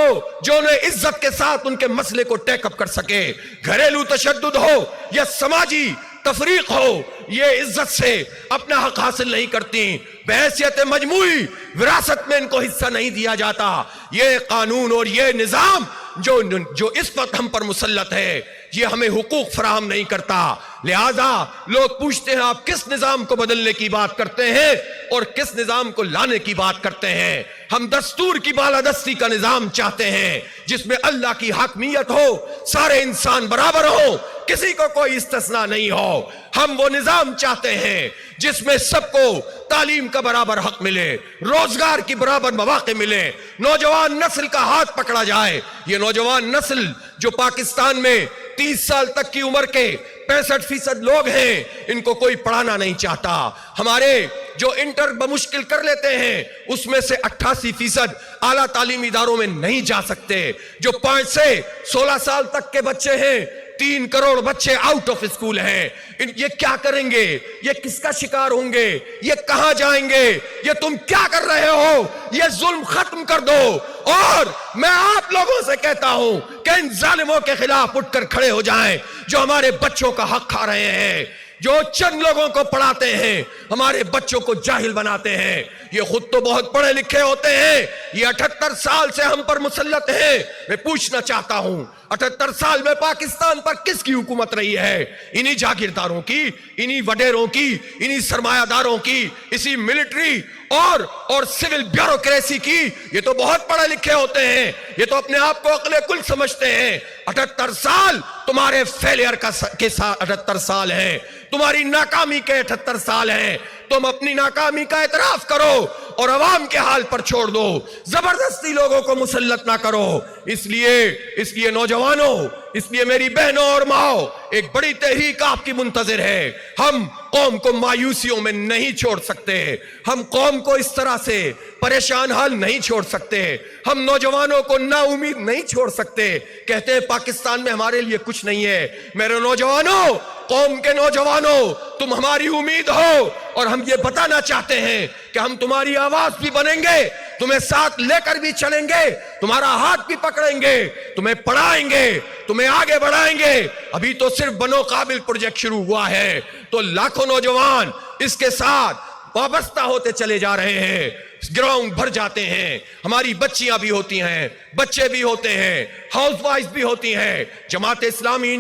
انہیں عزت کے ساتھ ان کے مسئلے کو ٹیک اپ کر سکے۔ گھریلو تشدد ہو یا سماجی تفریق ہو، یہ عزت سے اپنا حق حاصل نہیں کرتی۔ بحیثیت مجموعی وراثت میں ان کو حصہ نہیں دیا جاتا۔ یہ قانون اور یہ نظام جو اس وقت ہم پر مسلط ہے، یہ ہمیں حقوق فراہم نہیں کرتا۔ لہذا لوگ پوچھتے ہیں آپ کس نظام کو بدلنے کی بات کرتے ہیں اور کس نظام کو لانے کی بات کرتے ہیں؟ ہم دستور کی بالادستی کا نظام چاہتے ہیں جس میں اللہ کی حاکمیت ہو، سارے انسان برابر ہو، کسی کو کوئی استثناء نہیں ہو۔ ہم وہ نظام چاہتے ہیں جس میں سب کو تعلیم کا برابر حق ملے، روزگار کی برابر مواقع ملے، نوجوان نسل کا ہاتھ پکڑا جائے۔ یہ نوجوان نسل جو پاکستان میں 30 سال تک کی عمر کے 65% لوگ ہیں، ان کو کوئی پڑھانا نہیں چاہتا۔ ہمارے جو انٹر بمشکل کر لیتے ہیں اس میں سے 88% اعلیٰ تعلیمی اداروں میں نہیں جا سکتے۔ جو 5 سے 16 سال تک کے بچے ہیں، 3 کروڑ بچے آؤٹ آف اسکول ہیں۔ یہ کیا کریں گے؟ یہ کس کا شکار ہوں گے؟ یہ کہاں جائیں گے؟ یہ تم کیا کر رہے ہو؟ یہ ظلم ختم کر دو۔ اور میں آپ لوگوں سے کہتا ہوں کہ ان ظالموں کے خلاف اٹھ کر کھڑے ہو جائیں جو ہمارے بچوں کا حق کھا رہے ہیں، جو چند لوگوں کو پڑھاتے ہیں، ہمارے بچوں کو جاہل بناتے ہیں۔ یہ خود تو بہت پڑھے لکھے ہوتے ہیں، یہ 78 سال سے ہم پر مسلط ہیں۔ میں پوچھنا چاہتا ہوں 78 سال میں پاکستان پر کس کی حکومت رہی ہے؟ انہی جاگیرداروں کی، انہی وڈیروں کی، انہی سرمایہ داروں کی، اسی ملٹری اور سول بیوروکریسی کی۔ یہ تو بہت پڑھے لکھے ہوتے ہیں، یہ تو اپنے آپ کو عقل کل سمجھتے ہیں۔ 78 سال تمہارے فیلئر کے 78 سال ہیں، تمہاری ناکامی کے 78 سال ہیں۔ تم اپنی ناکامی کا اعتراف کرو اور عوام کے حال پر چھوڑ دو، زبردستی لوگوں کو مسلط نہ کرو۔ اس لیے نوجوانوں، اس لیے میری بہنوں اور ماؤں، ایک بڑی تحریک آپ کی منتظر ہے۔ ہم قوم کو مایوسیوں میں نہیں چھوڑ سکتے، ہم قوم کو اس طرح سے پریشان حال نہیں چھوڑ سکتے، ہم نوجوانوں کو نا امید نہیں چھوڑ سکتے۔ کہتے ہیں پاکستان میں ہمارے لیے کچھ نہیں ہے۔ میرے نوجوانوں، قوم کے نوجوانوں، تم ہماری امید ہو، اور ہم یہ بتانا چاہتے ہیں کہ ہم تمہاری آواز بھی بنیں گے، تمہیں ساتھ لے کر بھی چلیں گے، تمہارا ہاتھ بھی پکڑیں گے، تمہیں پڑھائیں گے، تمہیں آگے بڑھائیں گے۔ ابھی تو صرف بنو قابل پروجیکٹ شروع ہوا ہے، تو لاکھوں نوجوان اس کے ساتھ وابستہ ہوتے چلے جا رہے ہیں، گراؤنڈ بھر جاتے ہیں۔ ہماری بچیاں بھی ہوتی ہیں، بچے بھی ہوتے ہیں، ہاؤس وائف بھی ہوتی ہیں۔ جماعت اسلامی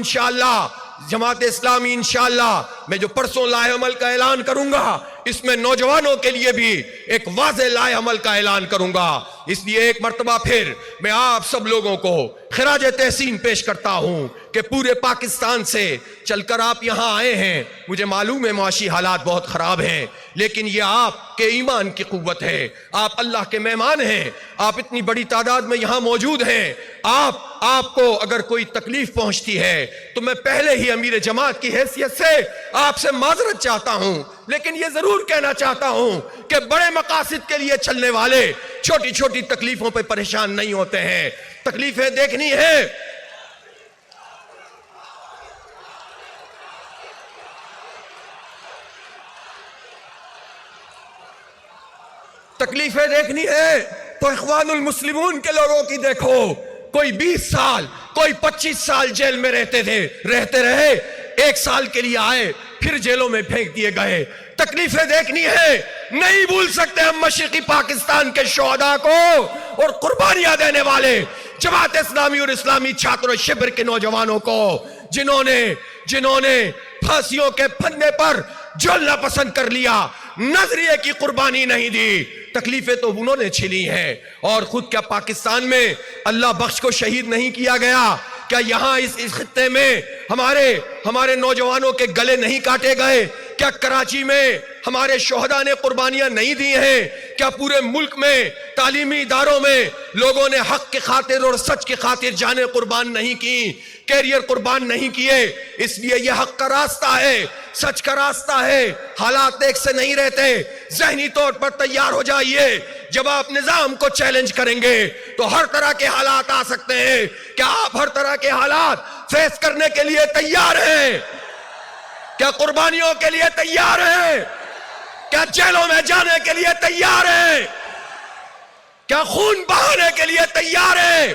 انشاءاللہ میں جو پرسوں لائحہ عمل کا اعلان کروں گا، اس میں نوجوانوں کے لیے بھی ایک واضح لائحہ عمل کا اعلان کروں گا۔ اس لیے ایک مرتبہ پھر میں آپ سب لوگوں کو خراج تحسین پیش کرتا ہوں کہ پورے پاکستان سے چل کر آپ یہاں آئے ہیں۔ مجھے معلوم ہے معاشی حالات بہت خراب ہیں، لیکن یہ آپ کے ایمان کی قوت ہے۔ آپ اللہ کے مہمان ہیں، آپ اتنی بڑی تعداد میں یہاں موجود ہیں۔ آپ کو اگر کوئی تکلیف پہنچتی ہے تو میں پہلے ہی امیر جماعت کی حیثیت سے آپ سے معذرت چاہتا ہوں، لیکن یہ ضرور کہنا چاہتا ہوں کہ بڑے مقاصد کے لیے چلنے والے چھوٹی چھوٹی تکلیفوں پہ پریشان نہیں ہوتے ہیں۔ تکلیفیں دیکھنی ہے، تکلیفیں دیکھنی ہے تو اخوان المسلمون کے لوگوں کی دیکھو۔ کوئی 20 سال، کوئی 25 سال جیل میں رہتے رہے، 1 سال کے لیے آئے پھر جیلوں میں پھینک دیے گئے۔ تکلیفیں دیکھنی ہے، نہیں بھول سکتے ہم مشرقی پاکستان کے شہداء کو اور قربانیاں دینے والے جماعت اسلامی اور اسلامی چھاتر شبر کے نوجوانوں کو، جنہوں نے پھانسیوں کے پھندے پر جھولنا پسند کر لیا، نظریے کی قربانی نہیں دی۔ تکلیفیں تو انہوں نے چھلی ہیں، اور خود کیا پاکستان میں اللہ بخش کو شہید نہیں کیا گیا؟ کیا یہاں اس خطے میں ہمارے نوجوانوں کے گلے نہیں کاٹے گئے؟ کیا کراچی میں ہمارے شہداء نے قربانیاں نہیں دی ہیں؟ کیا پورے ملک میں تعلیمی اداروں میں لوگوں نے حق کی خاطر اور سچ کی خاطر جانیں قربان نہیں کی، کیریئر قربان نہیں کیے؟ اس لیے یہ حق کا راستہ ہے، سچ کا راستہ ہے۔ حالات ایک سے نہیں رہتے، ذہنی طور پر تیار ہو جائیے۔ جب آپ نظام کو چیلنج کریں گے تو ہر طرح کے حالات آ سکتے ہیں۔ کیا آپ ہر طرح کے حالات فیس کرنے کے لیے تیار ہیں؟ کیا قربانیوں کے لیے تیار ہیں؟ کیا جیلوں میں جانے کے لیے تیار ہیں؟ کیا خون بہانے کے لیے تیار ہیں؟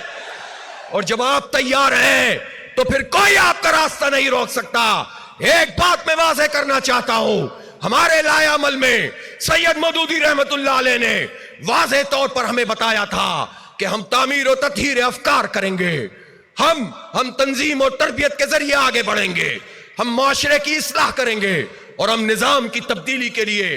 اور جب آپ تیار ہیں تو پھر کوئی آپ کا راستہ نہیں روک سکتا۔ ایک بات میں واضح کرنا چاہتا ہوں، ہمارے لائحہ عمل میں سید مودودی رحمت اللہ علیہ نے واضح طور پر ہمیں بتایا تھا کہ ہم تعمیر و تطہیر افکار کریں گے، ہم تنظیم اور تربیت کے ذریعے آگے بڑھیں گے، ہم معاشرے کی اصلاح کریں گے، اور ہم نظام کی تبدیلی کے لیے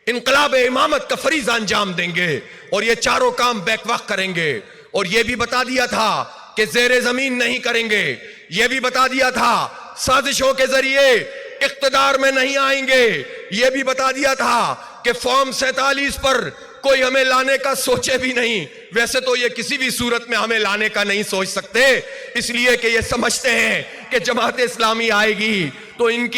انقلاب امامت کا فریضہ انجام دیں گے، اور یہ چاروں کام بیک وقت کریں گے۔ اور یہ بھی بتا دیا تھا کہ زیر زمین نہیں کریں گے، یہ بھی بتا دیا تھا سازشوں کے ذریعے اقتدار میں نہیں آئیں گے، یہ بھی بتا دیا تھا کہ فارم 47 پر کوئی ہمیں لانے کا سوچے بھی نہیں۔ ویسے تو یہ کسی بھی صورت میں ہمیں لانے کا نہیں سوچ سکتے، اس لیے کہ یہ سمجھتے ہیں کہ جماعت اسلامی آئے گی تو ان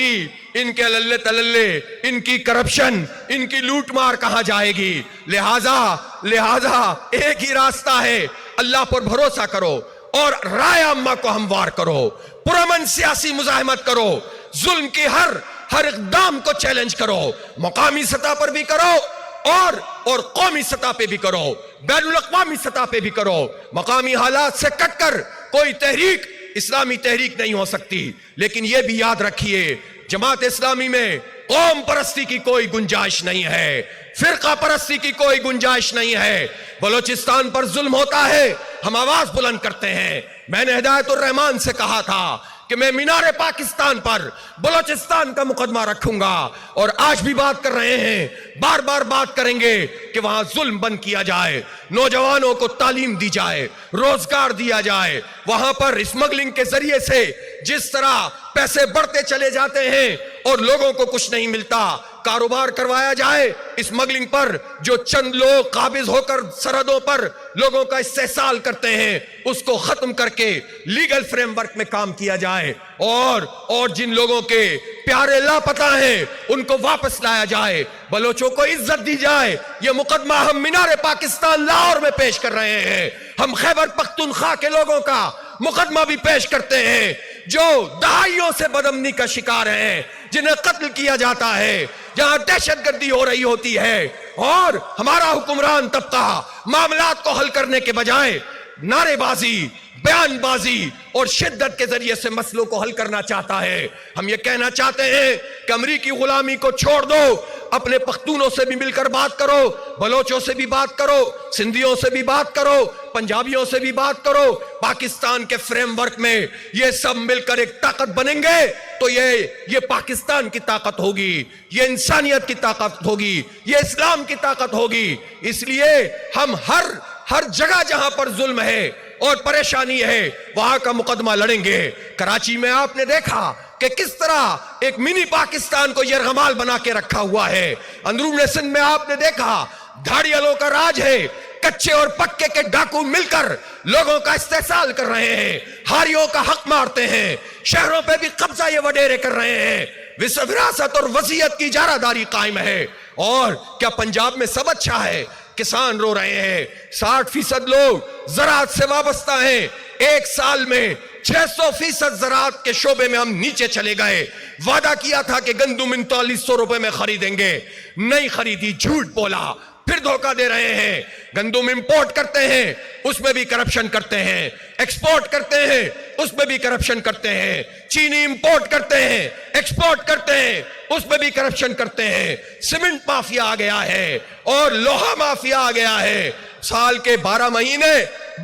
کے للے تللے، ان کی کرپشن، ان کی لوٹ مار کہاں جائے گی۔ لہذا ایک ہی راستہ ہے، اللہ پر بھروسہ کرو اور رائے عامہ کو ہموار کرو، پرامن سیاسی مزاحمت کرو، ظلم کی ہر اقدام کو چیلنج کرو، مقامی سطح پر بھی کرو اور قومی سطح پہ بھی کرو، بین الاقوامی سطح پہ بھی کرو۔ مقامی حالات سے کٹ کر کوئی تحریک اسلامی تحریک نہیں ہو سکتی۔ لیکن یہ بھی یاد رکھیے، جماعت اسلامی میں قوم پرستی کی کوئی گنجائش نہیں ہے، فرقہ پرستی کی کوئی گنجائش نہیں ہے۔ بلوچستان پر ظلم ہوتا ہے، ہم آواز بلند کرتے ہیں۔ میں نے ہدایت الرحمان سے کہا تھا کہ میں مینار پاکستان پر بلوچستان کا مقدمہ رکھوں گا، اور آج بھی بات کر رہے ہیں، بار بار بات کریں گے کہ وہاں ظلم بند کیا جائے، نوجوانوں کو تعلیم دی جائے، روزگار دیا جائے۔ وہاں پر اسمگلنگ کے ذریعے سے جس طرح پیسے بڑھتے چلے جاتے ہیں اور لوگوں کو کچھ نہیں ملتا، کاروبار کروایا جائے اسمگلنگ پر، جو چند لوگ قابض ہو کر سرحدوں پر لوگوں کا استحصال کرتے ہیں اس کو ختم کر کے لیگل فریم ورک میں کام کیا جائے، اور جن لوگوں کے پیارے لاپتہ ہیں ان کو واپس لایا جائے، بلوچوں کو عزت دی جائے۔ یہ مقدمہ ہم مینار پاکستان لاہور میں پیش کر رہے ہیں۔ ہم خیبر پختونخوا کے لوگوں کا مقدمہ بھی پیش کرتے ہیں جو دہائیوں سے بدامنی کا شکار ہیں، جنہیں قتل کیا جاتا ہے، جہاں دہشت گردی ہو رہی ہوتی ہے، اور ہمارا حکمران طبقہ معاملات کو حل کرنے کے بجائے نعرے بازی، بیان بازی اور شدت کے ذریعے سے مسئلوں کو حل کرنا چاہتا ہے۔ ہم یہ کہنا چاہتے ہیں کہ امریکی غلامی کو چھوڑ دو، اپنے پختونوں سے بھی مل کر بات کرو، بلوچوں سے بھی بات کرو، سندھیوں سے بھی بات کرو، پنجابیوں سے بھی بات کرو۔ پاکستان کے فریم ورک میں یہ سب مل کر ایک طاقت بنیں گے تو یہ پاکستان کی طاقت ہوگی، یہ انسانیت کی طاقت ہوگی، یہ اسلام کی طاقت ہوگی۔ اس لیے ہم ہر جگہ جہاں پر ظلم ہے اور پریشانی ہے وہاں کا مقدمہ لڑیں گے۔ کراچی میں آپ نے دیکھا کہ کس طرح ایک منی پاکستان کو یرغمال بنا کے رکھا ہوا ہے۔ اندرون سندھ میں آپ نے دیکھا دھاڑیالوں کا راج ہے، کچے اور پکے کے ڈاکو مل کر لوگوں کا استحصال کر رہے ہیں، ہاریوں کا حق مارتے ہیں، شہروں پہ بھی قبضہ یہ وڈیرے کر رہے ہیں، وراثت اور وصیت کی اجارہ داری قائم ہے۔ اور کیا پنجاب میں سب اچھا ہے؟ کسان رو رہے ہیں، 60% لوگ زراعت سے وابستہ ہیں، ایک سال میں 600% زراعت کے شعبے میں ہم نیچے چلے گئے۔ وعدہ کیا تھا کہ گندم 3900 روپے میں خریدیں گے، نہیں خریدی، جھوٹ بولا، پھر دھوکہ دے رہے ہیں۔ گندم امپورٹ کرتے ہیں اس میں بھی کرپشن کرتے ہیں، ایکسپورٹ کرتے ہیں اس میں بھی کرپشن کرتے ہیں، چینی امپورٹ کرتے ہیں، ایکسپورٹ کرتے ہیں اس میں بھی کرپشن کرتے ہیں۔ سیمنٹ مافیا آ گیا ہے اور لوہا مافیا آ گیا ہے، سال کے 12 مہینے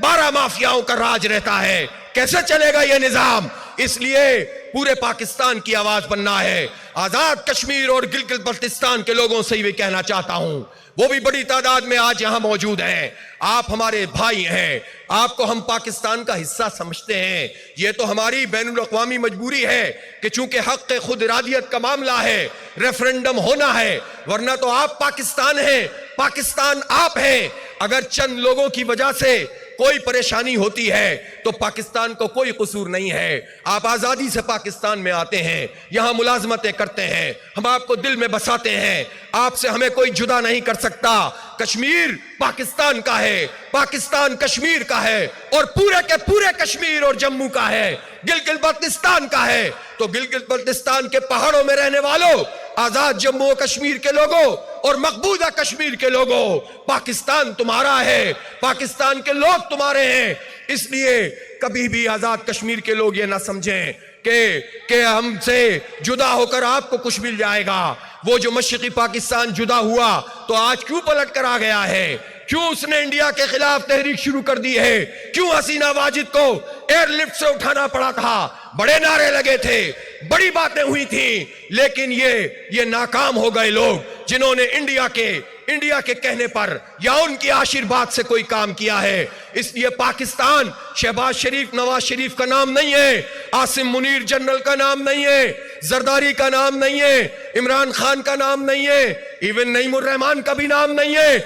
12 مافیاؤں کا راج رہتا ہے۔ کیسے چلے گا یہ نظام؟ اس لیے پورے پاکستان کی آواز بننا ہے۔ آزاد کشمیر اور گلگت بلتستان کے لوگوں سے بھی کہنا چاہتا ہوں، وہ بھی بڑی تعداد میں آج یہاں موجود ہیں، آپ ہمارے بھائی ہیں، آپ کو ہم پاکستان کا حصہ سمجھتے ہیں۔ یہ تو ہماری بین الاقوامی مجبوری ہے کہ چونکہ حق خود ارادیت کا معاملہ ہے، ریفرنڈم ہونا ہے، ورنہ تو آپ پاکستان ہیں، پاکستان آپ ہیں۔ اگر چند لوگوں کی وجہ سے کوئی پریشانی ہوتی ہے تو پاکستان کو کوئی قصور نہیں ہے۔ آپ آزادی سے پاکستان میں آتے ہیں، یہاں ملازمتیں کرتے ہیں، ہم آپ کو دل میں بساتے ہیں، آپ سے ہمیں کوئی جدا نہیں کر سکتا۔ کشمیر پاکستان کا ہے، پاکستان کشمیر کا ہے، اور پورے کے پورے کشمیر اور جموں کا ہے، گلگت بلتستان کا ہے۔ تو گلگت بلتستان کے پہاڑوں میں رہنے والوں، آزاد جموں و کشمیر کے لوگوں اور مقبوضہ کشمیر کے لوگوں، پاکستان تمہارا ہے، پاکستان کے لوگ تمہارے ہیں۔ اس لیے کبھی بھی آزاد کشمیر کے لوگ یہ نہ سمجھیں کہ ہم سے جدا ہو کر آپ کو کچھ مل جائے گا۔ وہ جو مشرقی پاکستان جدا ہوا تو آج کیوں پلٹ کر آ گیا ہے؟ کیوں اس نے انڈیا کے خلاف تحریک شروع کر دی ہے؟ کیوں حسینہ واجد کو ایئر لفٹ سے اٹھانا پڑا تھا؟ بڑے نعرے لگے تھے، بڑی باتیں ہوئی تھیں، لیکن یہ ناکام ہو گئے لوگ جنہوں نے انڈیا کے کہنے پر یا ان کی آشیرواد سے کوئی کام کیا ہے۔ اس لیے پاکستان شہباز شریف، نواز شریف کا نام نہیں ہے، عاصم منیر جنرل کا نام نہیں ہے، زرداری کا نام نہیں ہے، عمران خان کا نام نہیں ہے، ایون نعیم الرحمان کا بھی نام نہیں ہے۔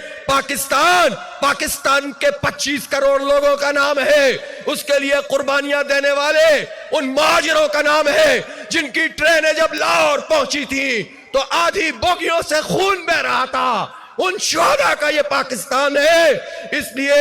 پاکستان کے 25 کروڑ لوگوں کا نام ہے، اس کے لیے قربانیاں دینے والے ان مہاجروں کا نام ہے جن کی ٹرینیں جب لاہور پہنچی تھی تو آدھی بوگیوں سے خون بہ رہا تھا، ان شہداء کا یہ پاکستان ہے۔ اس لیے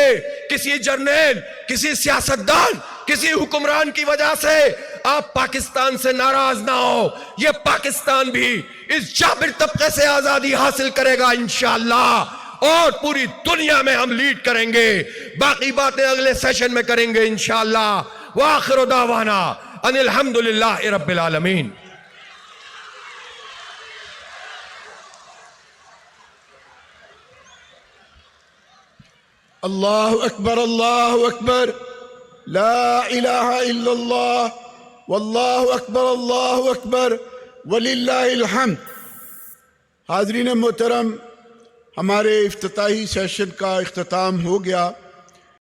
کسی جرنیل، کسی سیاستدان، کسی حکمران کی وجہ سے آپ پاکستان سے ناراض نہ ہو، یہ پاکستان بھی اس جابر طبقے سے آزادی حاصل کرے گا انشاءاللہ، اور پوری دنیا میں ہم لیڈ کریں گے۔ باقی باتیں اگلے سیشن میں کریں گے انشاءاللہ۔ وآخر دعوانا ان الحمدللہ رب العالمین۔ اللہ اکبر لا الہ الا اللہ واللہ اکبر وللہ الحمد۔ حاضرین محترم، ہمارے افتتاحی سیشن کا اختتام ہو گیا۔